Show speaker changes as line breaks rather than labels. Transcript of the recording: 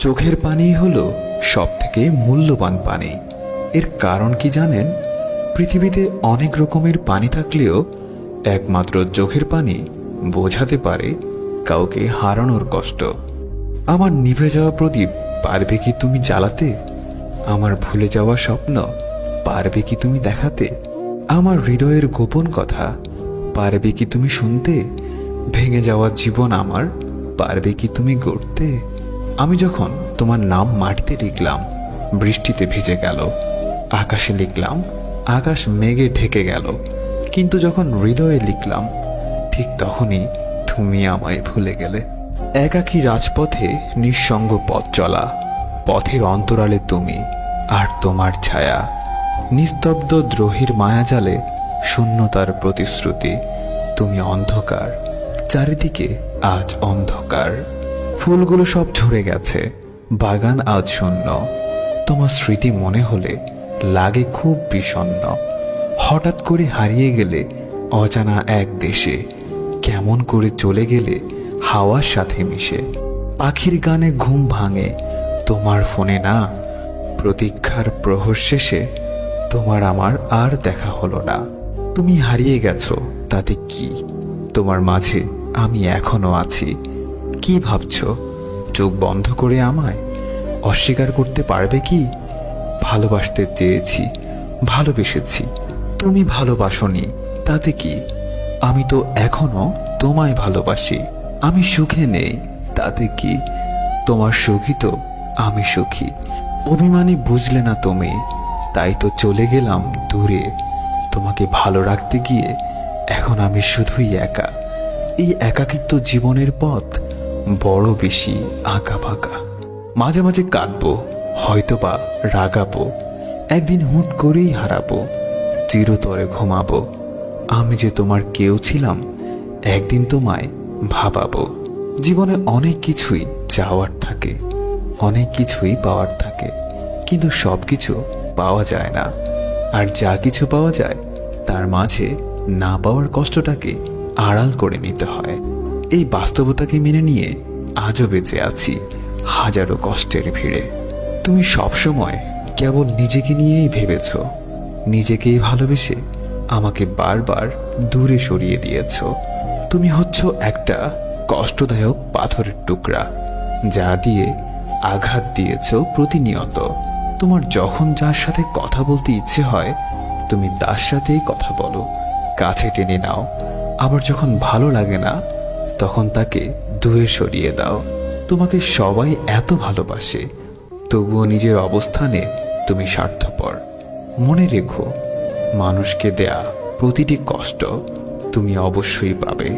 চোখের পানি হলো সবথেকে মূল্যবান পানি। এর কারণ কি জানেন? পৃথিবীতে অনেক রকমের পানি থাকলেও একমাত্র চোখের পানি বোঝাতে পারে কাউকে হারানোর কষ্ট। আমার নিভে যাওয়া প্রদীপ পারবে কি তুমি জ্বালাতে? আমার ভুলে যাওয়া স্বপ্ন পারবে কি তুমি দেখাতে? আমার হৃদয়ের গোপন কথা পারবে কি তুমি শুনতে? ভেঙে যাওয়া জীবন আমার পারবে কি তুমি গড়তে? আমি যখন তোমার নাম মাটিতে লিখলাম, বৃষ্টিতে ভিজে গেল। আকাশে লিখলাম, আকাশ মেঘে ঢেকে গেল। কিন্তু যখন হৃদয়ে লিখলাম, ঠিক তখনই তুমি আমায় ভুলে গেলে। একাকী রাজপথে নিঃসঙ্গ পথ চলা, পথের অন্তরালে তুমি আর তোমার ছায়া। নিস্তব্ধ দ্রোহীর মায়াজালে শূন্যতার প্রতিশ্রুতি। তুমি অন্ধকার, চারিদিকে আজ অন্ধকার। ফুলগুলো সব ঝরে গেছে, বাগান আজ শূন্য। তোমার স্মৃতি মনে হলে লাগে খুব বিষণ্ণ। হঠাৎ করে হারিয়ে গেলে অজানা এক দেশে, কেমন করে চলে গেলে হাওয়ার সাথে মিশে। পাখির গানে ঘুম ভাঙে, তোমার ফোনে না। প্রতীক্ষার প্রহর শেষে তোমার আমার আর দেখা হলো না। তুমি হারিয়ে গেছো, তাতে কি? তোমার মাঝে আমি এখনো আছি। কি ভাবছো? চোখ বন্ধ করে আমায় অস্বীকার করতে পারবে কি? ভালোবাসতে চেয়েছি, ভালোবেসেছি, তুমি ভালোবাসোনি, তাতে কি? আমি তো এখনো তোমায় ভালোবাসি। আমি সুখে নেই, তাতে কি? তোমার সুখী তো আমি সুখী। অভিমানী বুঝলে না তুমি, তাই তো চলে গেলাম দূরে। তোমাকে ভালো রাখতে গিয়ে এখন আমি শুধুই একা। এই একাকিত্ব জীবনের পথ বড় বেশি আঁকা ফাঁকা। মাঝে মাঝে কাঁদবো, হয়তোবা রাগাবো, একদিন হুট করেই হারাবো, চিরতরে ঘুমাবো। আমি যে তোমার কেউ ছিলাম, একদিন তোমায় ভাবাবো। জীবনে অনেক কিছুই চাওয়ার থাকে, অনেক কিছুই পাওয়ার থাকে, কিন্তু সব কিছু পাওয়া যায় না। আর যা কিছু পাওয়া যায় তার মাঝে না পাওয়ার কষ্টটাকে আড়াল করে নিতে হয়। এই বাস্তবতাকে মেনে নিয়ে আজও বেঁচে আছি হাজারো কষ্টের ভিড়ে। তুমি সবসময় কেবল নিজেকে নিয়েই ভেবেছ, নিজেকেই ভালোবেসে আমাকে বারবার দূরে সরিয়ে দিয়েছ। তুমি হচ্ছ একটা কষ্টদায়ক পাথরের টুকরা, যা দিয়ে আঘাত দিয়েছ প্রতিনিয়ত। তোমার যখন যার সাথে কথা বলতে ইচ্ছে হয়, তুমি তার সাথেই কথা বলো, কাছে টেনে নাও। আবার যখন ভালো লাগে না, তখন তাকে দূরে সরিয়ে দাও। তোমাকে সবাই এত ভালোবাসে, তবুও নিজের অবস্থানে তুমি স্বার্থপর। মনে রেখো, মানুষকে দেয়া প্রতিটি কষ্ট তুমি অবশ্যই পাবে।